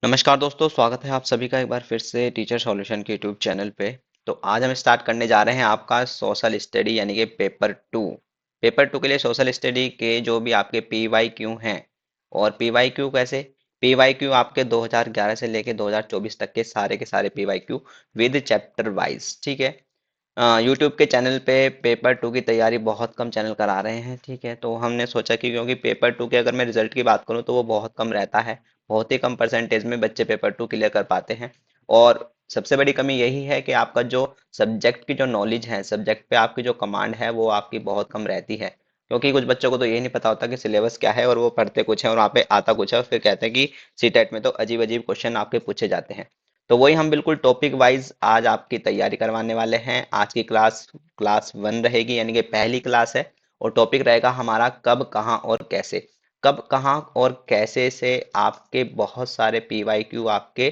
नमस्कार दोस्तों, स्वागत है आप सभी का एक बार फिर से टीचर सॉल्यूशन के यूट्यूब चैनल पे। तो आज हम स्टार्ट करने जा रहे हैं आपका सोशल स्टडी यानी कि पेपर टू के लिए सोशल स्टडी के जो भी आपके पी वाई क्यू हैं। और पी वाई क्यू कैसे? पी वाई क्यू आपके 2011 से लेके 2024 तक के सारे p y q with chapter wise, ठीक है। यूट्यूब के चैनल पे पेपर टू की तैयारी बहुत कम चैनल करा रहे हैं, ठीक है। तो हमने सोचा कि क्योंकि पेपर टू के अगर मैं रिजल्ट की बात करूँ तो वो बहुत कम रहता है, बहुत ही कम परसेंटेज में बच्चे पेपर टू क्लियर कर पाते हैं। और सबसे बड़ी कमी यही है कि आपका जो सब्जेक्ट की जो नॉलेज है, सब्जेक्ट पे आपकी जो कमांड है वो आपकी बहुत कम रहती है। क्योंकि कुछ बच्चों को तो ये नहीं पता होता कि सिलेबस क्या है, और वो पढ़ते कुछ है और वहाँ पे आता कुछ है, और फिर कहते हैं कि सीटेट में तो अजीब अजीब क्वेश्चन आपके पूछे जाते हैं। तो वही हम बिल्कुल टॉपिक वाइज आज आपकी तैयारी करवाने वाले हैं। आज की क्लास क्लास वन रहेगी, यानी कि पहली क्लास है। और टॉपिक रहेगा हमारा कब, कहाँ और कैसे। कब, कहाँ और कैसे से आपके बहुत सारे पीवाईक्यू आपके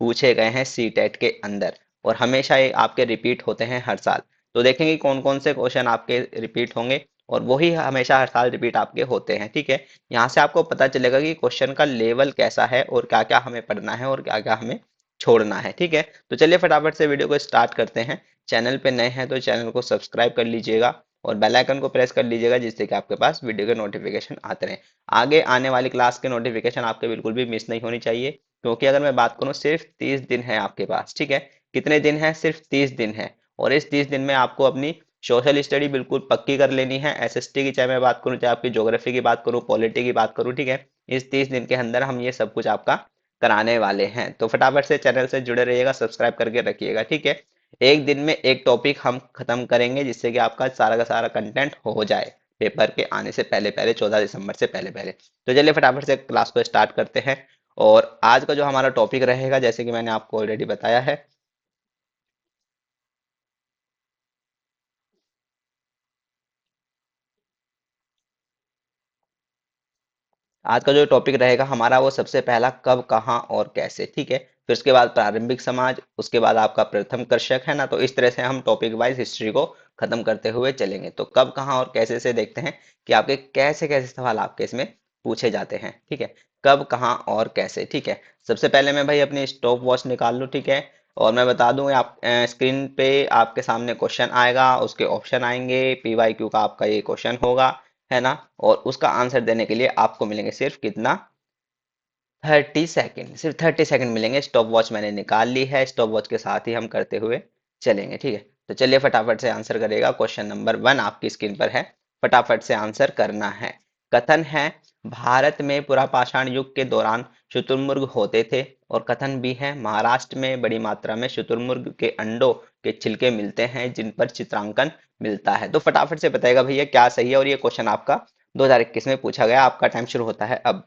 पूछे गए हैं सीटेट के अंदर, और हमेशा ये आपके रिपीट होते हैं हर साल। तो देखेंगे कौन कौन से क्वेश्चन आपके रिपीट होंगे, और वही हमेशा हर साल रिपीट आपके होते हैं, ठीक है। यहाँ से आपको पता चलेगा कि क्वेश्चन का लेवल कैसा है और क्या क्या हमें पढ़ना है और क्या क्या हमें छोड़ना है, ठीक है। तो चलिए फटाफट से वीडियो को स्टार्ट करते हैं। चैनल पे नए हैं तो चैनल को सब्सक्राइब कर लीजिएगा और बेल आइकन को प्रेस कर लीजिएगा, जिससे कि आपके पास वीडियो के नोटिफिकेशन आते रहें। आगे आने वाली क्लास के नोटिफिकेशन आपके बिल्कुल भी मिस नहीं होनी चाहिए, क्योंकि अगर मैं बात करूं सिर्फ 30 दिन है आपके पास, ठीक है। कितने दिन है? सिर्फ 30 दिन है। और इस 30 दिन में आपको अपनी सोशल स्टडी बिल्कुल पक्की कर लेनी है। एसएसटी की चाहे मैं बात करूं, चाहे आपकी ज्योग्राफी की बात करूं, पॉलिटी की बात करूं, ठीक है। इस 30 दिन के अंदर हम ये सब कुछ आपका कराने वाले हैं। तो फटाफट से चैनल से जुड़े रहिएगा, सब्सक्राइब करके रखिएगा, ठीक है। एक दिन में एक टॉपिक हम खत्म करेंगे, जिससे कि आपका सारा का सारा कंटेंट हो जाए पेपर के आने से पहले पहले, 14 दिसंबर से पहले पहले। तो चलिए फटाफट से क्लास को स्टार्ट करते हैं। और आज का जो हमारा टॉपिक रहेगा, जैसे कि मैंने आपको ऑलरेडी बताया है, आज का जो टॉपिक रहेगा हमारा वो सबसे पहला कब, कहाँ और कैसे, ठीक है। फिर उसके बाद प्रारंभिक समाज, उसके बाद आपका प्रथम कृषक, है ना। तो इस तरह से हम टॉपिक वाइज हिस्ट्री को खत्म करते हुए चलेंगे। तो कब, कहाँ और कैसे से देखते हैं कि आपके कैसे कैसे सवाल आपके इसमें पूछे जाते हैं, ठीक है। कब, कहाँ और कैसे, ठीक है। सबसे पहले मैं भाई अपनी स्टॉप वॉच निकाल लूँ, ठीक है। और मैं बता दूं, आप स्क्रीन पे आपके सामने क्वेश्चन आएगा, उसके ऑप्शन आएंगे, पीवाईक्यू का आपका ये क्वेश्चन होगा, है ना। और उसका आंसर देने के लिए आपको मिलेंगे सिर्फ कितना? 30 सेकेंड, सिर्फ 30 सेकेंड मिलेंगे। स्टॉप वॉच मैंने निकाल ली है, स्टॉप वॉच के साथ ही हम करते हुए चलेंगे, ठीक है। तो चलिए फटाफट से आंसर करेगा। क्वेश्चन नंबर वन आपकी स्क्रीन पर है, फटाफट से आंसर करना है। कथन है, भारत में पुरापाषाण युग के दौरान शुतुरमुर्ग होते थे। और कथन भी है, महाराष्ट्र में बड़ी मात्रा में शुतुरमुर्ग के अंडों के छिलके मिलते हैं, जिन पर चित्रांकन मिलता है। तो फटाफट से बताएगा भैया क्या सही है। और ये क्वेश्चन आपका 2021 में पूछा गया। आपका टाइम शुरू होता है अब।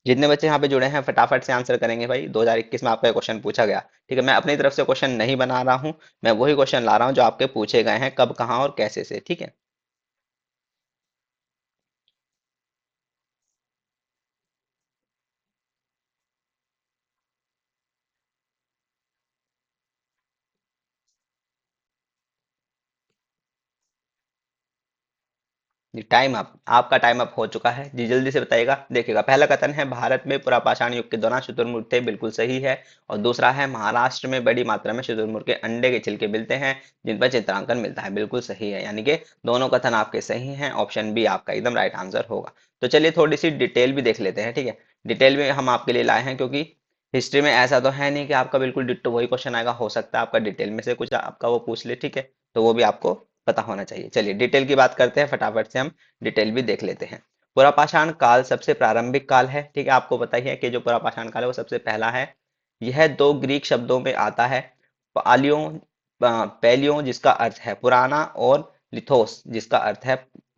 जितने बच्चे यहाँ पे जुड़े हैं फटाफट से आंसर करेंगे भाई। 2021 में आपका क्वेश्चन पूछा गया, ठीक है। मैं अपनी तरफ से क्वेश्चन नहीं बना रहा हूँ, मैं वही क्वेश्चन ला रहा हूँ जो आपके पूछे गए हैं, कब, कहाँ और कैसे से, ठीक है। जी, टाइम अप, आपका टाइम अप हो चुका है जी। जल्दी से बताइएगा। देखिएगा, पहला कथन है, भारत में पुरापाषाण युग के दौरान शुतुरमुर्ग थे, बिल्कुल सही है। और दूसरा है, महाराष्ट्र में बड़ी मात्रा में शुतुरमुर्ग के अंडे के छिलके मिलते हैं, जिन पर चित्रांकन मिलता है, बिल्कुल सही है। यानी कि दोनों कथन आपके सही हैं। ऑप्शन बी आपका एकदम राइट आंसर होगा। तो चलिए थोड़ी सी डिटेल भी देख लेते हैं, ठीक है। डिटेल में हम आपके लिए लाए हैं, क्योंकि हिस्ट्री में ऐसा तो है नहीं कि आपका बिल्कुल डिट्टो वही क्वेश्चन आएगा, हो सकता है आपका डिटेल में से कुछ आपका वो पूछ ले, ठीक है। तो वो भी आपको पता होना चाहिए। चलिए डिटेल की बात करते हैं, फटाफट से हम डिटेल भी देख लेते हैं। पुरापाषाण काल सबसे प्रारंभिक काल है, ठीक है। आपको पता ही है कि जो पुरापाषाण काल है वो सबसे पहला है। यह दो ग्रीक शब्दों में आता है, पालियो पैलियो जिसका अर्थ है पुराना, और लिथोस जिसका अर्थ है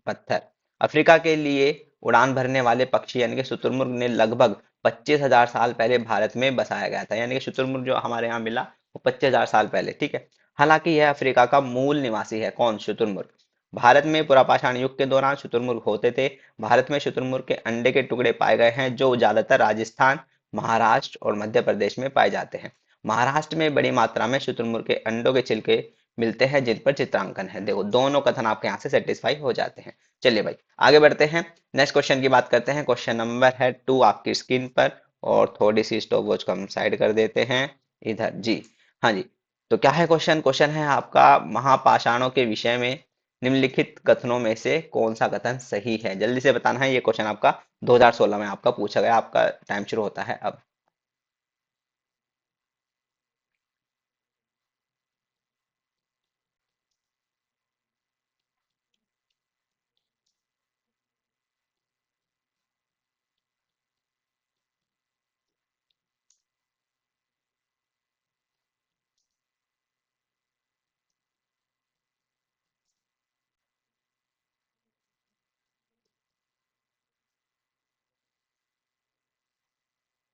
पत्थर। अफ्रीका के लिए उड़ान भरने वाले पक्षी यानी कि शुतुरमुर्ग ने लगभग 25,000 साल पहले भारत में बसाया गया था। यानी कि शुतुरमुर्ग जो हमारे यहाँ मिला वो 25,000 साल पहले, ठीक है। हालांकि यह अफ्रीका का मूल निवासी है। कौन? शुतुरमुर्ग। भारत में पुरापाषाण युग के दौरान शुतुरमुर्ग होते थे। भारत में शुतुरमुर्ग के अंडे के टुकड़े पाए गए हैं, जो ज्यादातर राजस्थान, महाराष्ट्र और मध्य प्रदेश में पाए जाते हैं। महाराष्ट्र में बड़ी मात्रा में शुतुरमुर्ग के अंडों के छिलके मिलते हैं जिन पर चित्रांकन है। देखो दोनों कथन आपके यहाँ से सेटिस्फाई हो जाते हैं। चलिए भाई आगे बढ़ते हैं, नेक्स्ट क्वेश्चन की बात करते हैं। क्वेश्चन नंबर है 2 आपकी स्क्रीन पर, और थोड़ी सी स्टॉप वॉच को हम साइड कर देते हैं इधर जी। हाँ जी, तो क्या है क्वेश्चन? क्वेश्चन है आपका, महापाषाणों के विषय में निम्नलिखित कथनों में से कौन सा कथन सही है? जल्दी से बताना है। ये क्वेश्चन आपका 2016 में आपका पूछा गया। आपका टाइम शुरू होता है अब।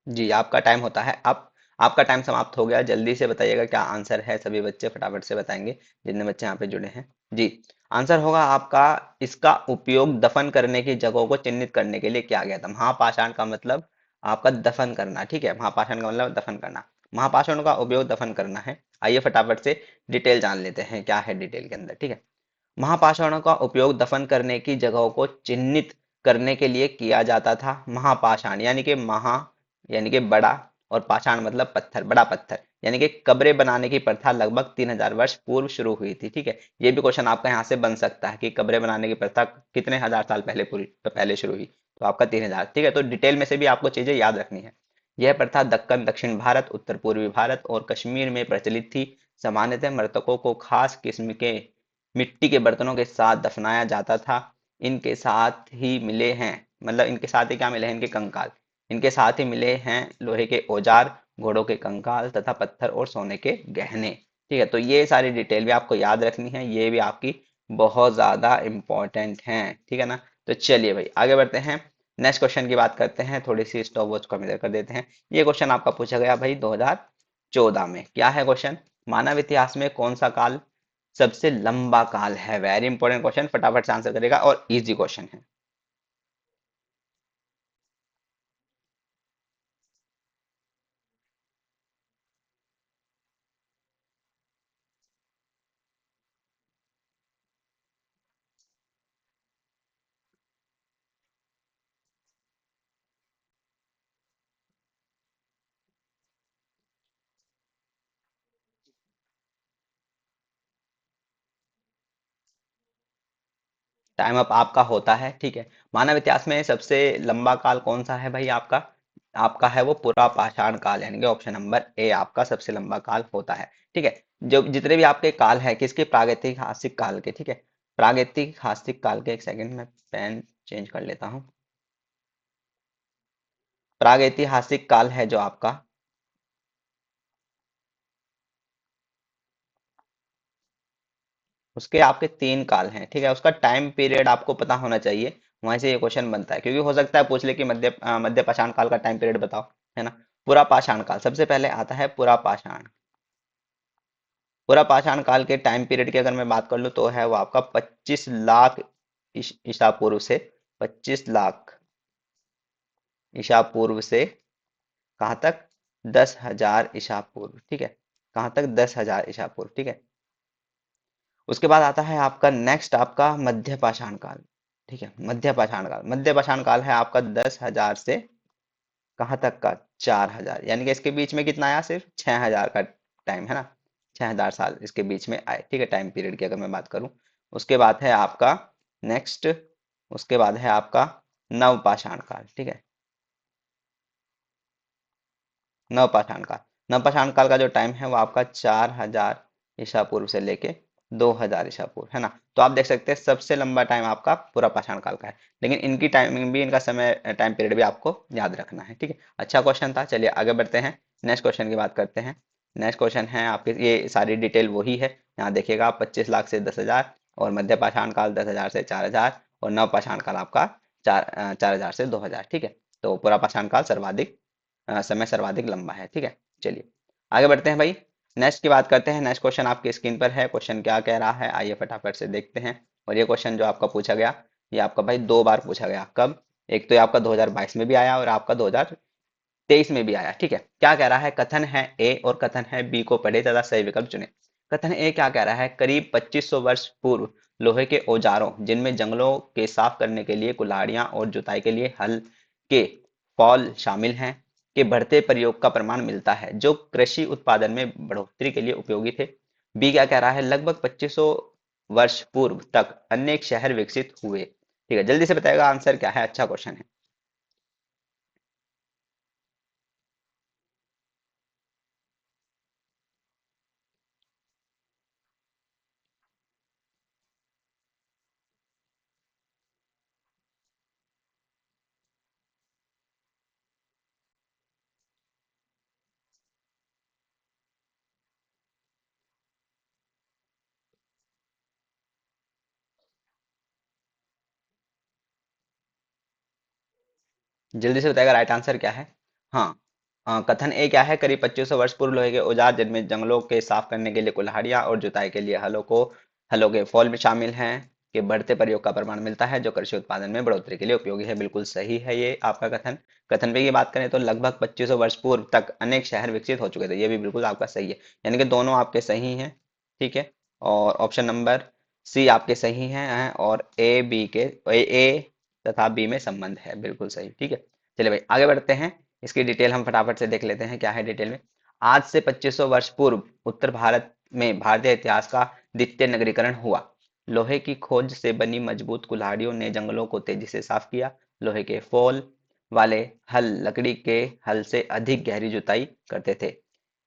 जी आपका टाइम होता है अब। आपका टाइम समाप्त हो गया। जल्दी से बताइएगा क्या आंसर है। सभी बच्चे फटाफट से बताएंगे, जितने बच्चे यहाँ पे जुड़े हैं जी। आंसर होगा आपका, इसका उपयोग दफन करने की जगहों को चिन्हित करने के लिए किया गया था। महापाषाण का मतलब आपका दफन करना, ठीक है। महापाषाण का मतलब दफन करना। महापाषाण का उपयोग दफन करना है। आइए फटाफट से डिटेल जान लेते हैं क्या है डिटेल के अंदर, ठीक है। महापाषाणों का उपयोग दफन करने की जगहों को चिन्हित करने के लिए किया जाता था। महापाषाण यानी कि महा यानी कि बड़ा, और पाषाण मतलब पत्थर, बड़ा पत्थर, यानी कि कब्रें बनाने की प्रथा लगभग 3000 वर्ष पूर्व शुरू हुई थी, ठीक है। ये भी क्वेश्चन आपका यहाँ से बन सकता है कि कब्रें बनाने की प्रथा कितने हजार साल पहले पूरी पहले शुरू हुई, तो आपका 3000, ठीक है। तो डिटेल में से भी आपको चीजें याद रखनी है। यह प्रथा दक्कन, दक्षिण भारत, उत्तर पूर्वी भारत और कश्मीर में प्रचलित थी। सामान्यतः मृतकों को खास किस्म के मिट्टी के बर्तनों के साथ दफनाया जाता था। इनके साथ ही मिले हैं, मतलब इनके साथ ही क्या मिले हैं? इनके कंकाल। इनके साथ ही मिले हैं लोहे के औजार, घोड़ों के कंकाल तथा पत्थर और सोने के गहने, ठीक है। तो ये सारी डिटेल भी आपको याद रखनी है, ये भी आपकी बहुत ज्यादा इंपॉर्टेंट है, ठीक है ना। तो चलिए भाई आगे बढ़ते हैं, नेक्स्ट क्वेश्चन की बात करते हैं। थोड़ी सी स्टॉप वॉच को हम इधर कर देते हैं। ये क्वेश्चन आपका पूछा गया भाई 2014 में। क्या है क्वेश्चन? मानव इतिहास में कौन सा काल सबसे लंबा काल है? वेरी इंपॉर्टेंट क्वेश्चन, फटाफट से आंसर करेगा और इजी क्वेश्चन है। टाइम अप आपका होता है, ठीक है। मानव इतिहास में सबसे लंबा काल कौन सा है भाई? आपका आपका है वो पुरा पाषाण काल, यानी कि ऑप्शन नंबर ए आपका सबसे लंबा काल होता है, ठीक है। जो जितने भी आपके काल है किसके? प्रागैतिहासिक काल के, ठीक है। प्रागैतिहासिक काल के, एक सेकंड में पेन चेंज कर लेता हूँ। प्रागैतिहासिक काल है जो आपका, उसके आपके 3 काल हैं, ठीक है। उसका टाइम पीरियड आपको पता होना चाहिए, वहां से ये क्वेश्चन बनता है। क्योंकि हो सकता है पूछ ले कि मध्य पाषाण काल का टाइम पीरियड बताओ, है ना। पूरा पाषाण काल सबसे पहले आता है। पूरा पाषाण, पूरा पाषाण काल के टाइम पीरियड की अगर मैं बात कर लूँ तो है वो आपका 25 लाख ईसा पूर्व से, 25 लाख ईसा पूर्व से कहाँ तक? 10,000 ईसा पूर्व, ठीक है। कहाँ तक? 10,000 ईसा पूर्व, ठीक है। उसके बाद आता है आपका नेक्स्ट, आपका मध्य पाषाण काल, ठीक है। मध्य पाषाण काल, मध्य पाषाण काल है आपका 10,000 से कहाँ तक का? 4,000, यानी कि इसके बीच में कितना आया? सिर्फ 6,000 का टाइम, है ना। 6,000 साल इसके बीच में आए, ठीक है, टाइम पीरियड की अगर मैं बात करूं। उसके बाद है आपका नेक्स्ट, उसके बाद है आपका नवपाषाण काल, ठीक है। नवपाषाण काल, नवपाषाण काल का जो टाइम है वो आपका 4,000 ईसा पूर्व से लेके 2,000 ईसा पूर्व, है ना। तो आप देख सकते हैं सबसे लंबा टाइम आपका पूरा पाषाण काल का है। लेकिन इनकी टाइमिंग भी, इनका समय टाइम पीरियड भी आपको याद रखना है, ठीक है। अच्छा क्वेश्चन था। चलिए आगे बढ़ते हैं, नेक्स्ट क्वेश्चन की बात करते हैं। नेक्स्ट क्वेश्चन है आपके, ये सारी डिटेल वही है। यहाँ देखिएगा आप, 25 लाख से 10,000, और मध्य पाषाण काल 10,000 से 4,000, और नव पाषाण काल आपका 4,000 से 2,000, ठीक है। तो पूरा पाषाण काल सर्वाधिक समय सर्वाधिक लंबा है, ठीक है। चलिए आगे बढ़ते हैं भाई, नेक्स्ट की बात करते हैं। नेक्स्ट क्वेश्चन आपकी स्क्रीन पर है। क्वेश्चन क्या कह रहा है आइए फटाफट से देखते हैं। और ये क्वेश्चन जो आपका पूछा गया, ये आपका भाई 2 बार पूछा गया। कब? एक तो ये आपका 2022 में भी आया, और आपका 2023 में भी आया, ठीक है। क्या कह रहा है? कथन है ए और कथन है बी को पढ़े तथा सही विकल्प चुने। कथन ए क्या कह रहा है, करीब 2500 वर्ष पूर्व लोहे के औजारों जिनमें जंगलों के साफ करने के लिए कुल्हाड़ियां और जुताई के लिए हल के फॉल शामिल हैं के बढ़ते प्रयोग का प्रमाण मिलता है जो कृषि उत्पादन में बढ़ोतरी के लिए उपयोगी थे। बी क्या कह रहा है, लगभग 2500 वर्ष पूर्व तक अनेक शहर विकसित हुए। ठीक है, जल्दी से बताएगा आंसर क्या है, अच्छा क्वेश्चन है। जल्दी से बताएगा राइट आंसर क्या है। हाँ, कथन ए क्या है, करीब 2500 वर्ष पूर्व लोहे के औजार जिनमें जंगलों के साफ करने के लिए कुल्हाड़ियां और जुताई के लिए हलों के फॉल में शामिल हैं के बढ़ते प्रयोग का प्रमाण मिलता है जो कृषि उत्पादन में बढ़ोतरी के लिए उपयोगी है। बिल्कुल सही है ये आपका कथन। कथन बी की बात करें तो लगभग 2500 वर्ष पूर्व तक अनेक शहर विकसित हो चुके थे, ये भी बिल्कुल आपका सही है, यानी कि दोनों आपके सही हैं। ठीक है, और ऑप्शन नंबर सी आपके सही हैं, और ए तथा बी में संबंध है, बिल्कुल सही। ठीक है, चलिए भाई आगे बढ़ते हैं। इसकी डिटेल हम फटाफट से देख लेते हैं क्या है डिटेल में। आज से 2500 वर्ष पूर्व उत्तर भारत में भारतीय इतिहास का द्वितीय नगरीकरण हुआ। लोहे की खोज से बनी मजबूत कुल्हाड़ियों ने जंगलों को तेजी से साफ किया। लोहे के फॉल वाले हल लकड़ी के हल से अधिक गहरी जुताई करते थे।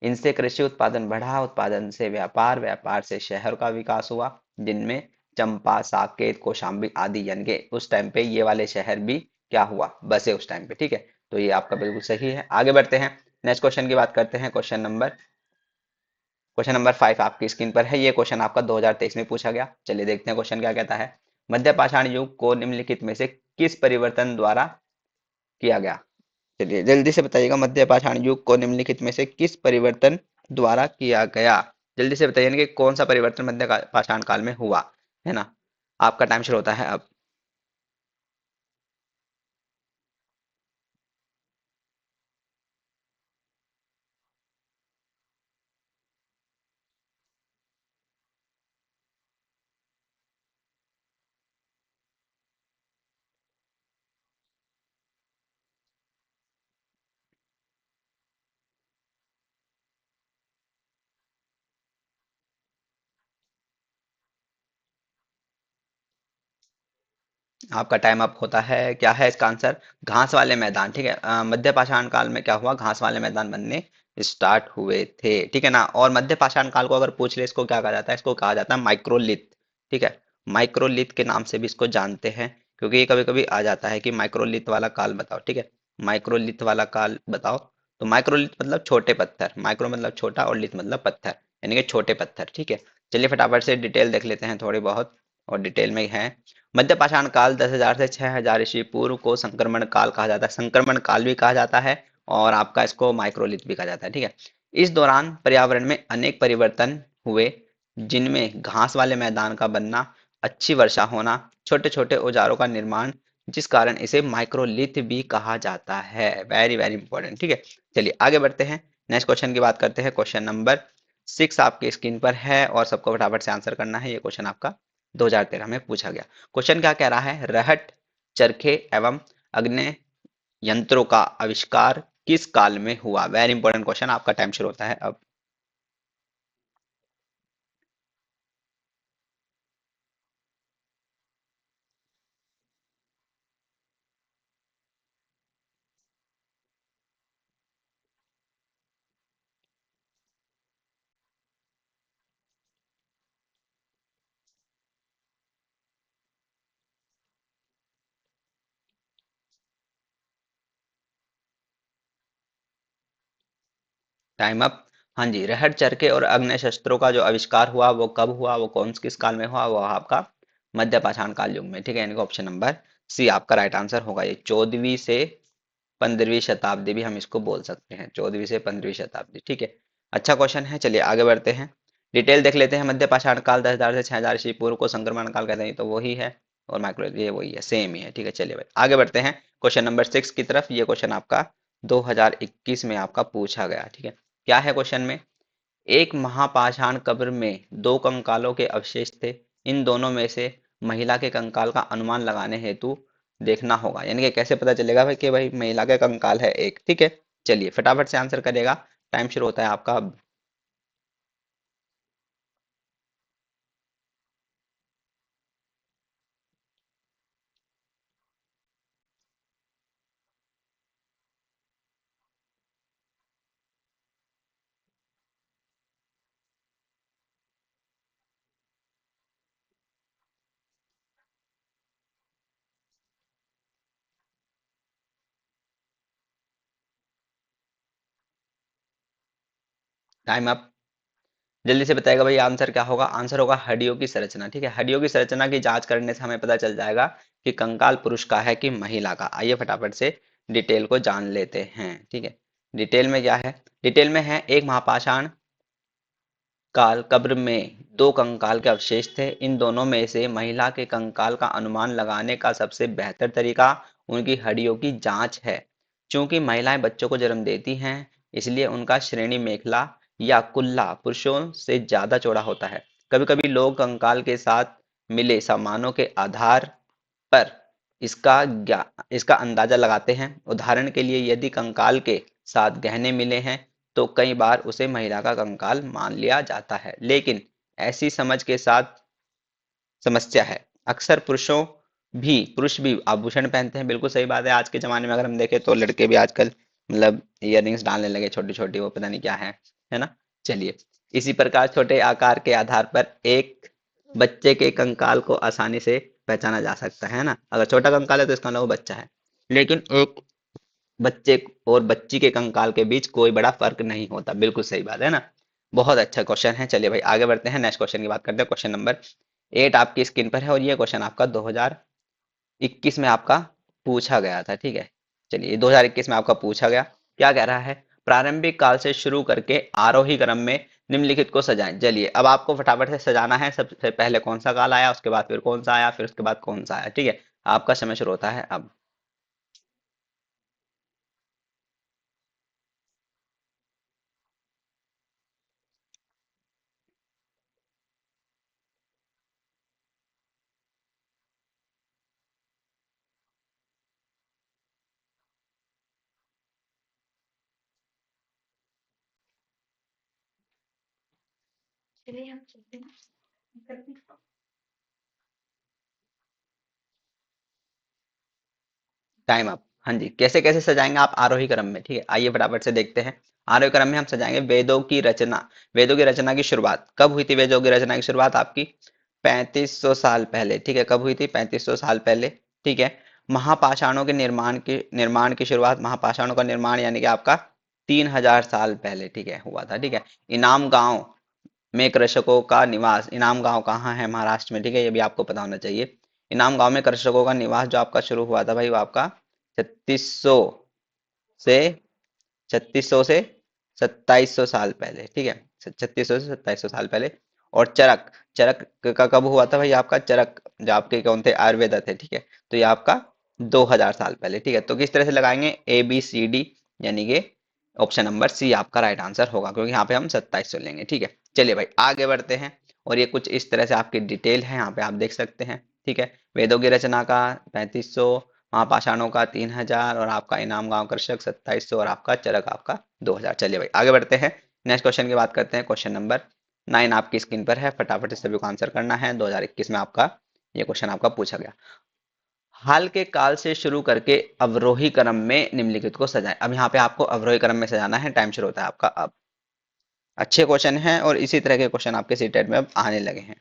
इनसे कृषि उत्पादन बढ़ा, उत्पादन से व्यापार, व्यापार से शहर का विकास हुआ जिनमें चंपा, साकेत, कौशाम्बी आदि, यानी कि उस टाइम पे ये वाले शहर भी क्या हुआ, बसे उस टाइम पे। ठीक है, तो ये आपका बिल्कुल सही है। आगे बढ़ते हैं, नेक्स्ट क्वेश्चन की बात करते हैं। क्वेश्चन नंबर 5 आपकी स्क्रीन पर है। ये क्वेश्चन आपका 2023 में पूछा गया। चलिए देखते हैं क्वेश्चन क्या कहता है। मध्य पाषाण युग को निम्नलिखित में से किस परिवर्तन द्वारा किया गया। चलिए जल्दी से बताइएगा, मध्य पाषाण युग को निम्नलिखित में से किस परिवर्तन द्वारा किया गया। जल्दी से बताइए कि कौन सा परिवर्तन पाषाण काल में हुआ, है ना। आपका टाइम शुरू होता है अब। आपका टाइम अप होता है। क्या है इसका आंसर, घास वाले मैदान। ठीक है, मध्य पाषाण काल में क्या हुआ, घास वाले मैदान बनने स्टार्ट हुए थे। ठीक है ना, और मध्य पाषाण काल को अगर पूछ ले इसको क्या कहा जाता है, इसको कहा जाता है माइक्रोलिथ। ठीक है, माइक्रोलिथ के नाम से भी इसको जानते हैं, क्योंकि ये कभी कभी आ जाता है कि माइक्रोलिथ वाला काल बताओ। ठीक है, माइक्रोलिथ वाला काल बताओ। तो माइक्रोलिथ मतलब छोटे पत्थर, माइक्रो मतलब छोटा और लिथ मतलब पत्थर, यानी कि छोटे पत्थर। ठीक है, चलिए फटाफट से डिटेल देख लेते हैं थोड़ी बहुत, और डिटेल में है। मध्य पाषाण काल 10,000 से 6,000 ईस्वी पूर्व को संक्रमण काल कहा जाता है, संक्रमण काल भी कहा जाता है, और आपका इसको माइक्रोलिथ भी कहा जाता है। ठीक है, इस दौरान पर्यावरण में अनेक परिवर्तन हुए जिनमें घास वाले मैदान का बनना, अच्छी वर्षा होना, छोटे छोटे औजारों का निर्माण, जिस कारण इसे माइक्रोलिथ भी कहा जाता है। Very very important. ठीक है, चलिए आगे बढ़ते हैं, नेक्स्ट क्वेश्चन की बात करते हैं। क्वेश्चन नंबर 6 आपके स्क्रीन पर है, और सबको फटाफट से आंसर करना है। ये क्वेश्चन आपका 2013 में पूछा गया। क्वेश्चन क्या कह रहा है, रहट, चरखे एवं अग्नि यंत्रों का आविष्कार किस काल में हुआ। वेरी इंपॉर्टेंट क्वेश्चन, आपका टाइम शुरू होता है अब। Time up. हाँ जी, रहट, चरखे और अग्नि शस्त्रों का जो आविष्कार हुआ वो कब हुआ, वो कौन किस काल में हुआ, वो आपका मध्य पाषाण काल युग में। ठीक है, यानी कि ऑप्शन नंबर सी आपका राइट आंसर होगा। ये 14वीं से 15वीं शताब्दी भी हम इसको बोल सकते हैं, 14वीं से 15वीं शताब्दी। ठीक है, अच्छा क्वेश्चन है। चलिए आगे बढ़ते हैं, डिटेल देख लेते हैं। मध्य पाषाण काल 10,000 से 6,000 ईस्वी पूर्व को संक्रमण काल कहते हैं, तो वही है, और माइक्रो ये वही है, सेम ही है। ठीक है, चलिए भाई आगे बढ़ते हैं क्वेश्चन नंबर 6 की तरफ। ये क्वेश्चन आपका 2021 में आपका पूछा गया। ठीक है, क्या है क्वेश्चन में, एक महापाषाण कब्र में दो कंकालों के अवशेष थे। इन दोनों में से महिला के कंकाल का अनुमान लगाने हेतु देखना होगा। यानी कि कैसे पता चलेगा भाई कि भाई महिला का कंकाल है एक। ठीक है, चलिए फटाफट से आंसर करेगा। टाइम शुरू होता है आपका अब। Time up. जल्दी से बताएगा भाई आंसर क्या होगा। आंसर होगा हड्डियों की संरचना। ठीक है, हड्डियों की संरचना की जांच करने से हमें पता चल जाएगा कि कंकाल पुरुष का है कि महिला का। आइए फटाफट से डिटेल को जान लेते हैं। ठीक है, डिटेल में क्या है। डिटेल में है एक महापाषाण काल कब्र में दो कंकाल के अवशेष थे। इन दोनों में से महिला के कंकाल का अनुमान लगाने का सबसे बेहतर तरीका उनकी हड्डियों की जांच है। चूंकि महिलाएं बच्चों को जन्म देती हैं, इसलिए उनका श्रेणी मेखला या कुल्ला पुरुषों से ज्यादा चौड़ा होता है। कभी कभी लोग कंकाल के साथ मिले सामानों के आधार पर इसका अंदाजा लगाते हैं। उदाहरण के लिए यदि कंकाल के साथ गहने मिले हैं तो कई बार उसे महिला का कंकाल मान लिया जाता है। लेकिन ऐसी समझ के साथ समस्या है। अक्सर पुरुष भी आभूषण पहनते हैं। बिल्कुल सही बात है। आज के जमाने में अगर हम देखें तो लड़के भी आजकल मतलब इयररिंग्स डालने लगे छोटी छोटी, वो पता नहीं क्या है ना। चलिए, इसी प्रकार छोटे आकार के आधार पर एक बच्चे के कंकाल को आसानी से पहचाना जा सकता है ना। अगर छोटा कंकाल है तो इसका मतलब वो बच्चा है। लेकिन एक बच्चे और बच्ची के कंकाल के बीच कोई बड़ा फर्क नहीं होता। बिल्कुल सही बात है ना। बहुत अच्छा क्वेश्चन है। चलिए भाई आगे बढ़ते हैं, नेक्स्ट क्वेश्चन की बात करते हैं। क्वेश्चन नंबर 8 आपकी स्क्रीन पर है और ये क्वेश्चन आपका 2021 में आपका पूछा गया था। ठीक है, चलिए 2021 में आपका पूछा गया। क्या कह रहा है। प्रारंभिक काल से शुरू करके आरोही क्रम में निम्नलिखित को सजाएं। चलिए अब आपको फटाफट से सजाना है। सबसे पहले कौन सा काल आया, उसके बाद फिर कौन सा आया, फिर उसके बाद कौन सा आया। ठीक है, आपका समय शुरू होता है अब। Time up. हाँ जी, कैसे कैसे सजाएंगे आप आरोही क्रम में। ठीक है, आइए फटाफट से देखते हैं। आरोही क्रम में हम सजाएंगे वेदों की रचना। वेदों की रचना की शुरुआत कब हुई थी। वेदों की रचना की शुरुआत आपकी 3500 साल पहले। ठीक है, कब हुई थी, 3500 साल पहले। ठीक है, महापाषाणों के निर्माण की शुरुआत, महापाषाणों का निर्माण यानी कि आपका 3000 साल पहले ठीक है हुआ था। ठीक है, इनाम गांव में कृषकों का निवास। इनाम गांव कहाँ है, महाराष्ट्र में। ठीक है, ये भी आपको पता होना चाहिए। इनाम गांव में कृषकों का निवास जो आपका शुरू हुआ था भाई वो आपका 3600 से 3600 से 2700 साल पहले। ठीक है, 3600 से 2700 साल पहले। और चरक, चरक का कब हुआ था भाई आपका। चरक जो आपके कौन थे, आयुर्वेद थे। ठीक है, तो ये आपका 2000 साल पहले। ठीक है, तो किस तरह से लगाएंगे, ए बी सी डी, यानी कि ऑप्शन नंबर सी आपका राइट आंसर होगा, क्योंकि यहाँ पे हम 2700 लेंगे। ठीक है, चलिए भाई आगे बढ़ते हैं। और ये कुछ इस तरह से आपकी डिटेल है, यहाँ पे आप देख सकते हैं। ठीक है, वेदों की रचना का 3500, महापाषाणों का 3000, और आपका इनाम गांव कृषक 2700, और आपका चरक आपका 2000। चलिए भाई आगे बढ़ते हैं, नेक्स्ट क्वेश्चन की बात करते हैं। क्वेश्चन नंबर 9 आपकी स्क्रीन पर है। फटाफट इस सभी को आंसर करना है। 2021 में आपका ये क्वेश्चन आपका पूछा गया। हाल के काल से शुरू करके अवरोही क्रम में निम्नलिखित को सजाएं। अब यहाँ पे आपको अवरोही क्रम में सजाना है। टाइम शुरू होता है आपका अब। अच्छे क्वेश्चन हैं और इसी तरह के क्वेश्चन आपके सीटेट में अब आने लगे हैं।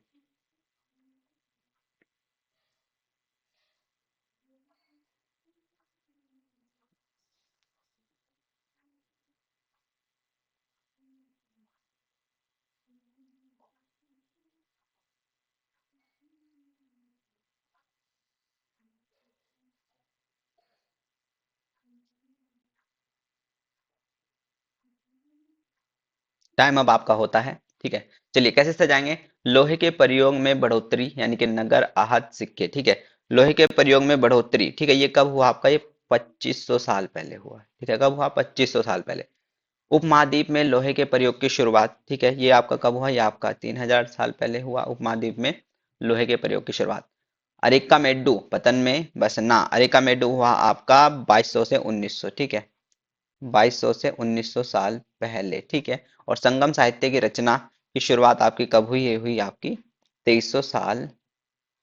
टाइम अब आपका होता है। ठीक है, चलिए कैसे सजाएंगे। लोहे के प्रयोग में बढ़ोतरी यानी कि नगर आहत सिक्के। ठीक है, लोहे के प्रयोग में बढ़ोतरी। ठीक है, ये कब हुआ आपका, ये 2500 साल पहले हुआ। ठीक है, कब हुआ, 2500 साल पहले। उपमहाद्वीप में लोहे के प्रयोग की शुरुआत, ठीक है, ये आपका कब हुआ? ये आपका 3000 साल पहले हुआ, उपमहाद्वीप में लोहे के प्रयोग की शुरुआत। अरिकामेडु पतन में बसना, अरिकामेडु हुआ आपका 2200 से 1900, ठीक है, 2200 से 1900 साल पहले, ठीक है। और संगम साहित्य की रचना की शुरुआत आपकी कब हुई? ये हुई आपकी 2300 साल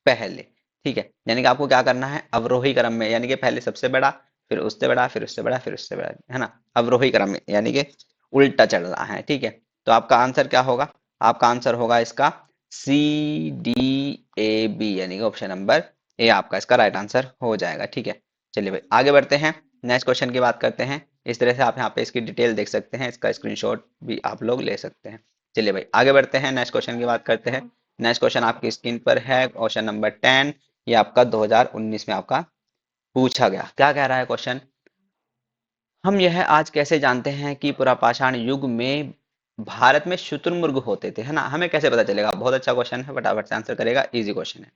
पहले, ठीक है। यानी कि आपको क्या करना है? अवरोही क्रम में, यानी कि पहले सबसे बड़ा, फिर उससे बड़ा, फिर उससे बड़ा, फिर उससे बड़ा, है ना, अवरोही क्रम में, यानी कि उल्टा चल रहा है, ठीक है। तो आपका आंसर क्या होगा? आपका आंसर होगा इसका सी डी ए बी, यानी कि ऑप्शन नंबर ए आपका इसका राइट आंसर हो जाएगा, ठीक है। चलिए भाई आगे बढ़ते हैं, नेक्स्ट क्वेश्चन की बात करते हैं। इस तरह से आप यहाँ पे इसकी डिटेल देख सकते हैं, इसका स्क्रीनशॉट भी आप लोग ले सकते हैं। चलिए भाई आगे बढ़ते हैं, नेक्स्ट क्वेश्चन की बात करते हैं। नेक्स्ट क्वेश्चन आपकी स्क्रीन पर है, क्वेश्चन नंबर 10। ये आपका 2019 में आपका पूछा गया। क्या कह रहा है क्वेश्चन? हम यह आज कैसे जानते हैं कि पुरापाषाण युग में भारत में शुतुरमुर्ग होते थे, है ना, हमें कैसे पता चलेगा? बहुत अच्छा क्वेश्चन है, फटाफट से आंसर करेगा, इजी क्वेश्चन है।